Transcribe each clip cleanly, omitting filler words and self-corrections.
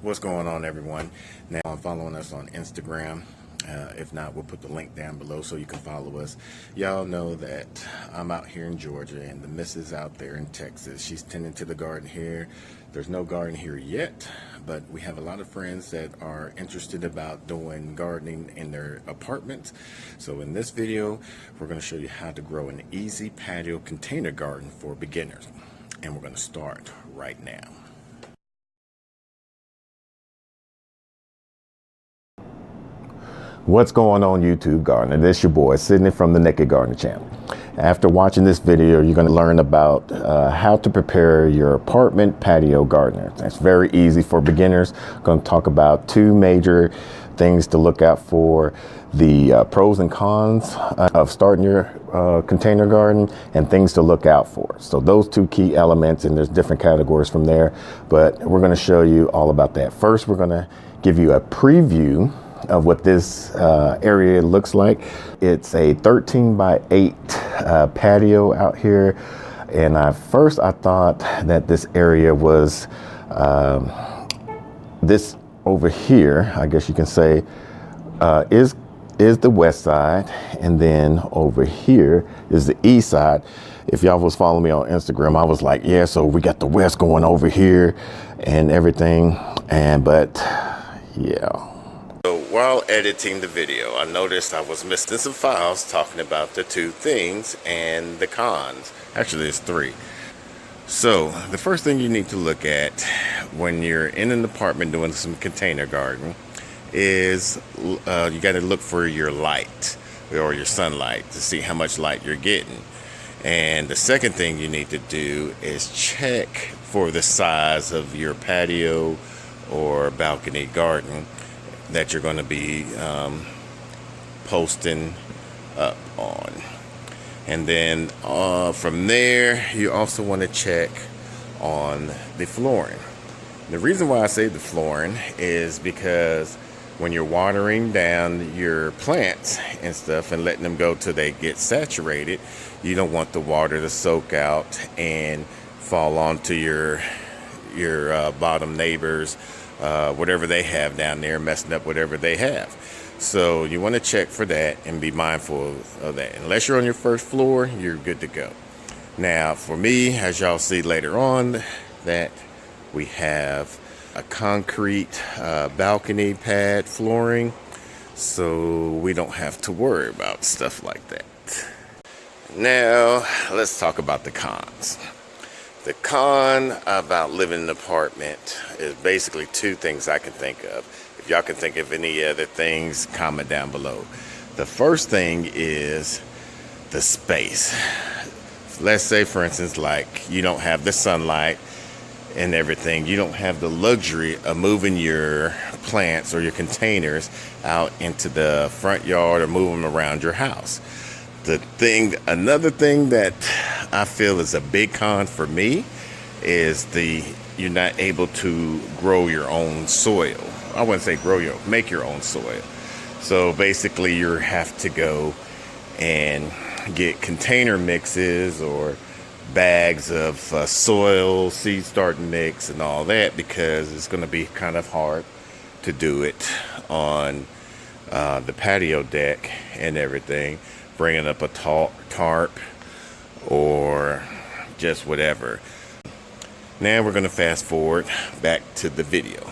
What's going on, everyone? Now, I'm following us on Instagram. If not, we'll put the link down below so you can follow us. Y'all know that I'm out here in Georgia and the missus out there in Texas. She's tending to the garden here. There's no garden here yet, but we have a lot of friends that are interested about doing gardening in their apartments. So in this video, we're going to show you how to grow an easy patio container garden for beginners. And we're going to start right now. What's going on, YouTube Gardener? This your boy Sydney from the Naked Gardener channel. After watching this video, you're going to learn about how to prepare your apartment patio garden. That's very easy for beginners. I'm going to talk about two major things to look out for: the pros and cons of starting your container garden, and things to look out for. So those two key elements, and there's different categories from there, but we're going to show you all about that. First, we're going to give you a preview of what this area looks like. It's a 13 by 8 patio out here, and I thought that this area was this over here, I guess you can say, is the west side, and then over here is the east side. If y'all was following me on Instagram, I was like, yeah, so we got the west going over here and everything, but yeah. So while editing the video, I noticed I was missing some files talking about the two things and the cons. Actually, it's three. So the first thing you need to look at when you're in an apartment doing some container garden is you got to look for your light or your sunlight to see how much light you're getting. And the second thing you need to do is check for the size of your patio or balcony garden that you're going to be posting up on. And then from there, you also want to check on the flooring. The reason why I say the flooring is because when you're watering down your plants and stuff and letting them go till they get saturated, you don't want the water to soak out and fall onto your bottom neighbors, whatever they have down there, messing up whatever they have. So you want to check for that and be mindful of that. Unless you're on your first floor, you're good to go. Now for me, as y'all see later on, that we have a concrete balcony pad flooring, so we don't have to worry about stuff like that. Now let's talk about the cons. The con about living in an apartment is basically two things I can think of. If y'all can think of any other things, comment down below. The first thing is the space. Let's say, for instance, like you don't have the sunlight and everything. You don't have the luxury of moving your plants or your containers out into the front yard or move them around your house. Another thing that I feel is a big con for me is you're not able to grow your own soil. I wouldn't say make your own soil. So basically you have to go and get container mixes or bags of soil, seed starting mix and all that, because it's going to be kind of hard to do it on the patio deck and everything. Bringing up a tarp or just whatever. Now we're going to fast forward back to the video.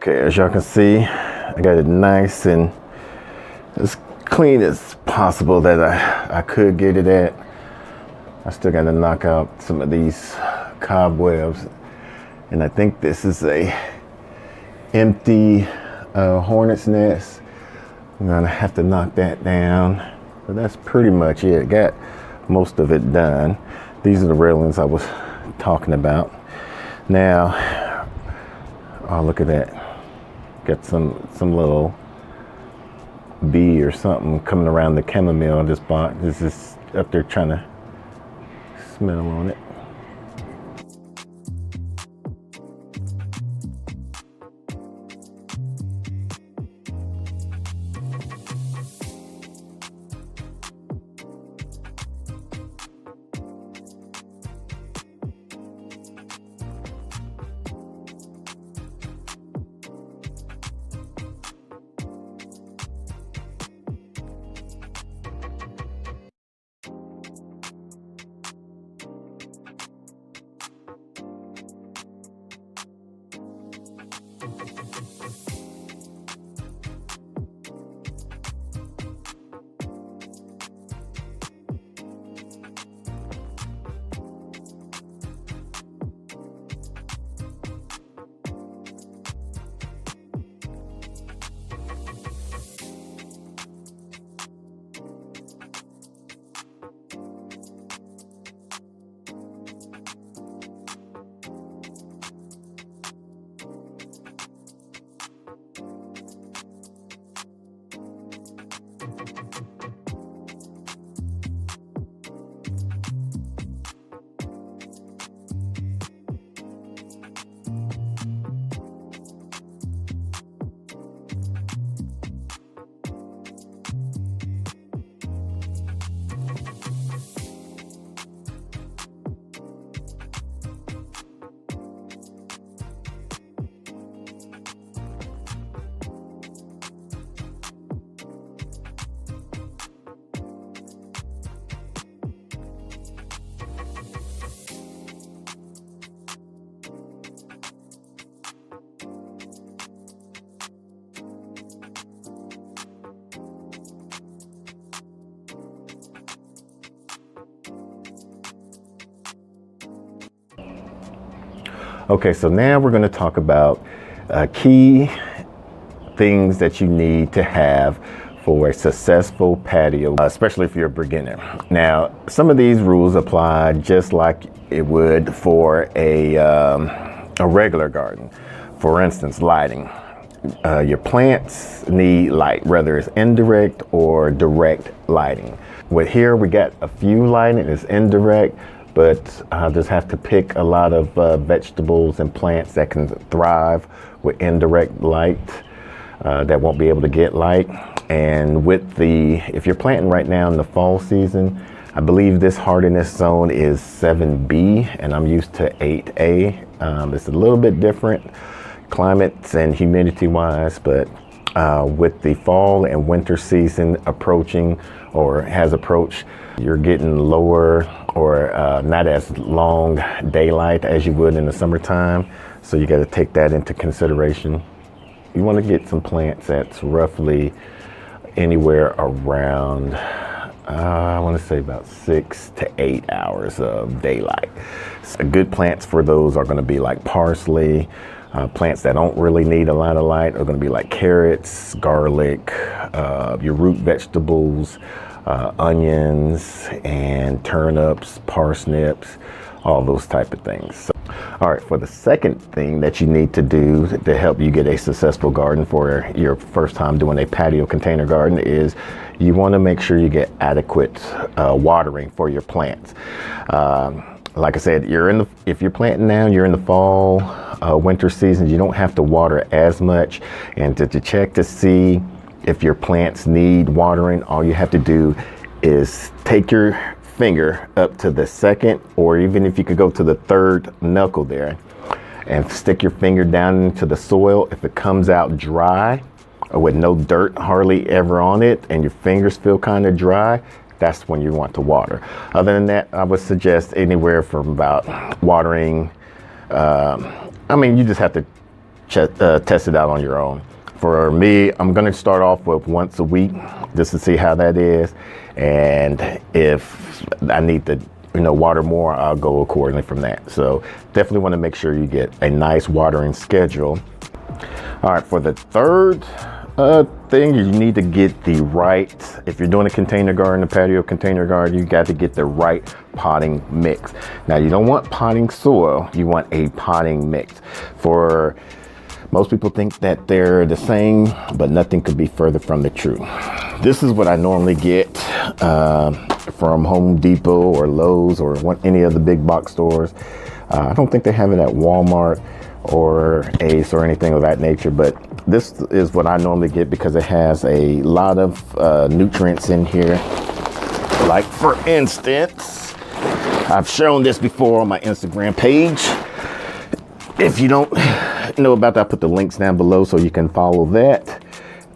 Okay, as y'all can see, I got it nice and as clean as possible that I could get it at. I still got to knock out some of these cobwebs, and I think this is a empty hornet's nest. I'm gonna have to knock that down, but that's pretty much it. Got most of it done. These are the railings I was talking about. Now, oh, look at that. Got some little bee or something coming around the chamomile I just bought. This is up there trying to smell on it. Okay, so now we're going to talk about key things that you need to have for a successful patio, especially if you're a beginner. Now, some of these rules apply just like it would for a regular garden. For instance, lighting. Your plants need light, whether it's indirect or direct lighting. With here, we got a few lighting is indirect, but I just have to pick a lot of vegetables and plants that can thrive with indirect light, that won't be able to get light. And with if you're planting right now in the fall season, I believe this hardiness zone is 7B and I'm used to 8A. It's a little bit different climates and humidity wise, but with the fall and winter season approaching or has approached, you're getting lower or not as long daylight as you would in the summertime. So you got to take that into consideration. You want to get some plants that's roughly anywhere around, I want to say about 6 to 8 hours of daylight. So good plants for those are going to be like parsley. Plants that don't really need a lot of light are going to be like carrots, garlic, your root vegetables, onions and turnips, parsnips, all those type of things. So, all right, for the second thing that you need to do to help you get a successful garden for your first time doing a patio container garden is you want to make sure you get adequate watering for your plants. Like I said, if you're planting now, you're in the fall, winter season, you don't have to water as much. And to check to see if your plants need watering, all you have to do is take your finger up to the second, or even if you could go to the third knuckle there and stick your finger down into the soil. If it comes out dry or with no dirt hardly ever on it and your fingers feel kind of dry, that's when you want to water. Other than that, I would suggest anywhere from about watering, I mean, you just have to test it out on your own. For me, I'm gonna start off with once a week just to see how that is. And if I need to, water more, I'll go accordingly from that. So definitely want to make sure you get a nice watering schedule. All right, for the third thing, you need to get the right, if you're doing a container garden, a patio container garden, you got to get the right potting mix. Now, you don't want potting soil, you want a potting mix. For most people think that they're the same, but nothing could be further from the truth. This is what I normally get from Home Depot or Lowe's or any of the big box stores. I don't think they have it at Walmart or Ace or anything of that nature, but this is what I normally get because it has a lot of nutrients in here. Like, for instance, I've shown this before on my Instagram page. If you don't know about that, I put the links down below so you can follow that.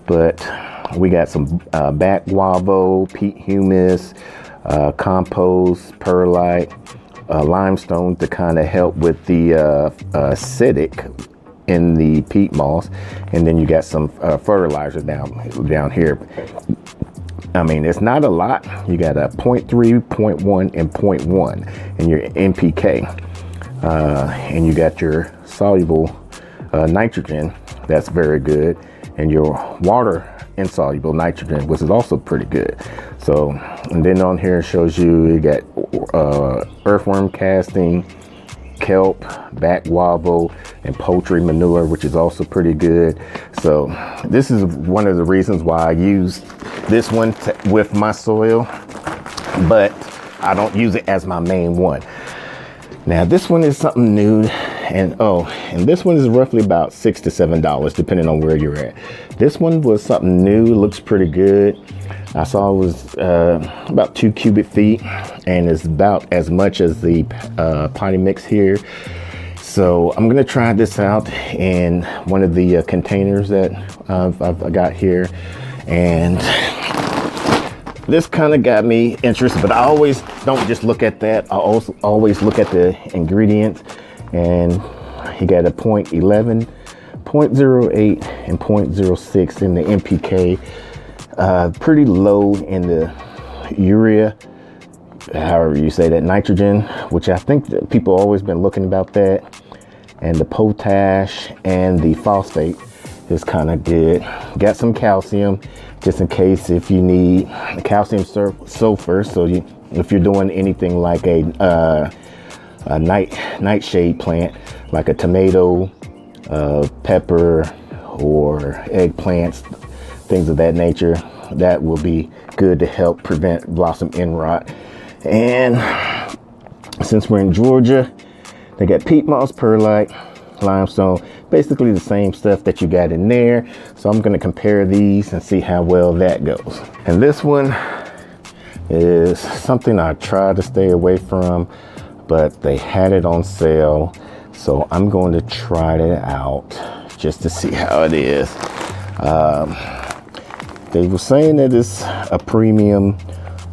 But we got some bat guavo, peat humus, compost, perlite, limestone to kind of help with the acidic in the peat moss, and then you got some fertilizer down here. I mean, it's not a lot. You got a 0.3, 0.1, and 0.1 in your NPK, and you got your soluble nitrogen. That's very good, and your water insoluble nitrogen, which is also pretty good. So, and then on here it shows you got earthworm casting, kelp, bat guavo, and poultry manure, which is also pretty good. So this is one of the reasons why I use this one with my soil, but I don't use it as my main one. Now this one is something new, and this one is roughly about $6 to $7 depending on where you're at. This one was something new, looks pretty good. I saw it was about 2 cubic feet, and it's about as much as the potting mix here. So I'm gonna try this out in one of the containers that I've got here, and this kind of got me interested. But I always don't just look at that. I also always look at the ingredients, and he got a 0.11, 0.08, and 0.06 in the NPK. Pretty low in the urea, however you say that, nitrogen, which I think that people always been looking about that. And the potash and the phosphate is kind of good. Got some calcium just in case if you need calcium sulfur. So if you're doing anything like a nightshade plant, like a tomato, pepper, or eggplants, things of that nature, that will be good to help prevent blossom end rot. And since we're in Georgia, they got peat moss, perlite, limestone, basically the same stuff that you got in there. So I'm going to compare these and see how well that goes. And this one is something I try to stay away from, but they had it on sale, so I'm going to try it out just to see how it is. They were saying that it's a premium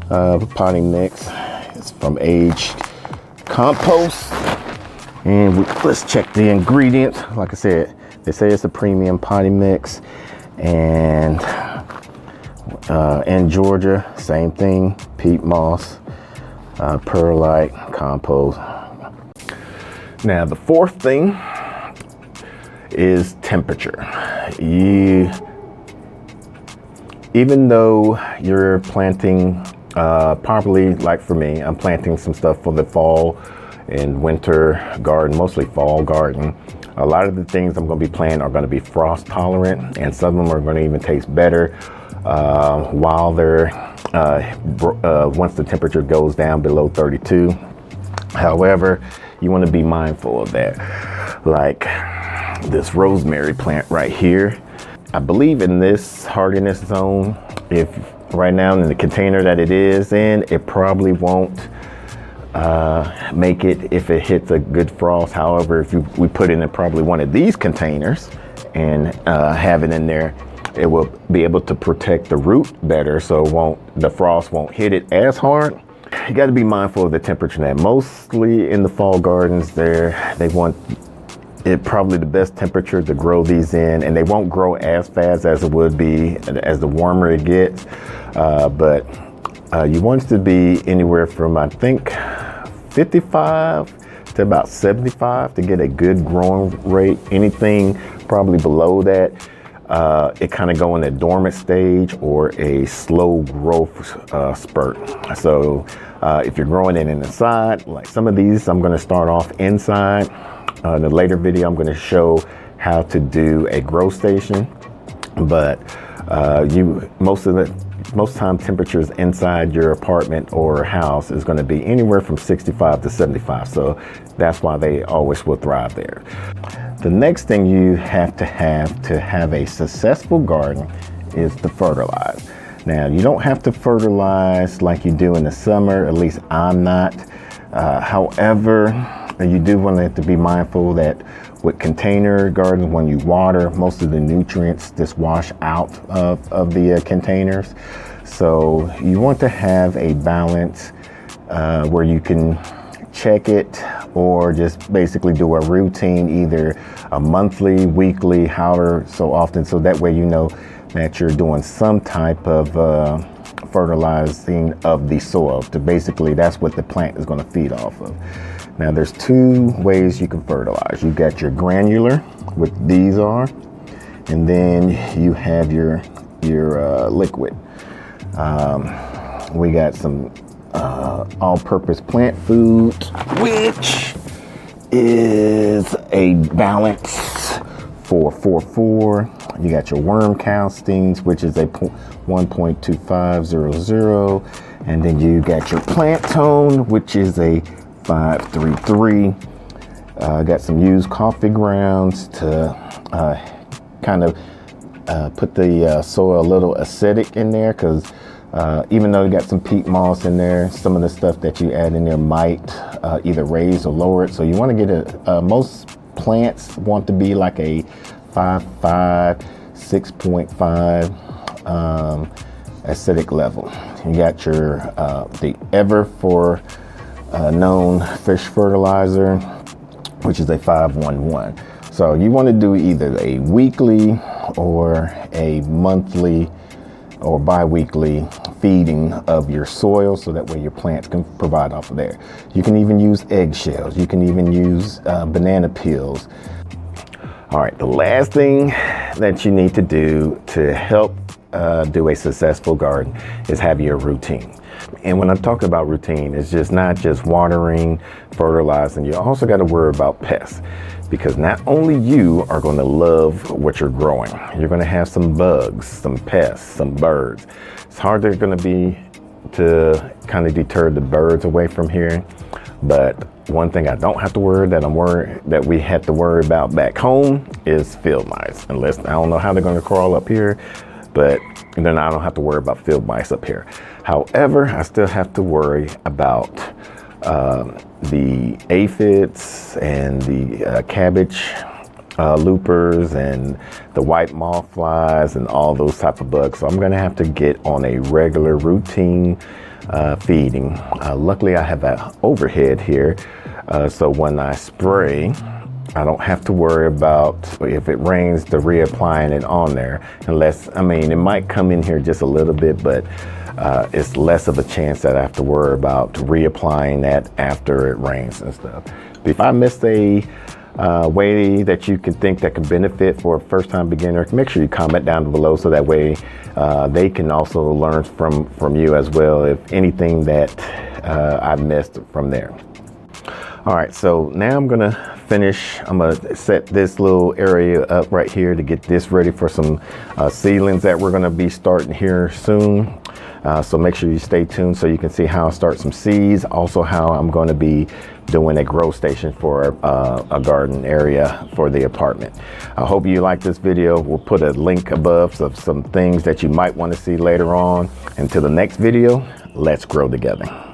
potting mix. It's from Aged Compost. And let's check the ingredients. Like I said, they say it's a premium potting mix. And in Georgia, same thing, peat moss, perlite, compost. Now, the fourth thing is temperature. Even though you're planting properly, like for me, I'm planting some stuff for the fall and winter garden, mostly fall garden. A lot of the things I'm going to be planting are going to be frost tolerant, and some of them are going to even taste better while they're once the temperature goes down below 32. However, you want to be mindful of that. Like this rosemary plant right here, I believe in this hardiness zone, if right now in the container that it is in, it probably won't make it if it hits a good frost. However, if we put it in probably one of these containers and have it in there, it will be able to protect the root better, so the frost won't hit it as hard. You got to be mindful of the temperature. That mostly in the fall gardens, they want probably the best temperature to grow these in, and they won't grow as fast as it would be as the warmer it gets. But you want it to be anywhere from, I think, 55 to about 75 to get a good growing rate. Anything probably below that, it kind of go in a dormant stage or a slow growth spurt. So if you're growing it inside, like some of these, I'm going to start off inside. In a later video, I'm going to show how to do a grow station, but most time temperatures inside your apartment or house is going to be anywhere from 65 to 75. So that's why they always will thrive there. The next thing you have to have a successful garden is to fertilize. Now, you don't have to fertilize like you do in the summer, at least I'm not. However, you do want to be mindful that with container gardens, when you water, most of the nutrients just wash out of the containers. So you want to have a balance where you can check it or just basically do a routine, either a monthly, weekly, however so often, so that way you know that you're doing some type of fertilizing of the soil. To basically, that's what the plant is going to feed off of. Now, there's two ways you can fertilize. You got your granular, which these are, and then you have your liquid. We got some all-purpose plant food, which is a balance for 4-4. You got your worm castings, which is a 1.2500, and then you got your plant tone, which is a 533. Got some used coffee grounds to kind of put the soil a little acidic in there, because even though you got some peat moss in there, some of the stuff that you add in there might either raise or lower it. So you want to get most plants want to be like a 5.5, 6.5 acidic level. You got your the known fish fertilizer, which is a 511. So you want to do either a weekly or a monthly or bi-weekly feeding of your soil, so that way your plants can provide off of there. You can even use eggshells. You can even use banana peels. All right, the last thing that you need to do to help do a successful garden is have your routine. And when I talk about routine, it's just not just watering, fertilizing. You also got to worry about pests, because not only you are going to love what you're growing, you're going to have some bugs, some pests, some birds. It's hard they're going to be to kind of deter the birds away from here. But one thing I don't have to worry that we have to worry about back home is field mice. Unless, I don't know how they're going to crawl up here, but then I don't have to worry about field mice up here. However, I still have to worry about the aphids and the cabbage loopers and the white moth flies and all those type of bugs. So I'm going to have to get on a regular routine feeding. Luckily, I have an overhead here, so when I spray, I don't have to worry about, if it rains, to reapplying it on there. Unless, I mean, it might come in here just a little bit, but it's less of a chance that I have to worry about reapplying that after it rains and stuff. If I missed a way that you can think that can benefit for a first-time beginner, make sure you comment down below, so that way they can also learn from you as well, if anything that I missed from there. All right, so now I'm gonna finish. I'm gonna set this little area up right here to get this ready for some seedlings that we're gonna be starting here soon. So make sure you stay tuned so you can see how I start some seeds, also how I'm going to be doing a grow station for a garden area for the apartment. I hope you like this video. We'll put a link above of some things that you might want to see later on. Until the next video, let's grow together.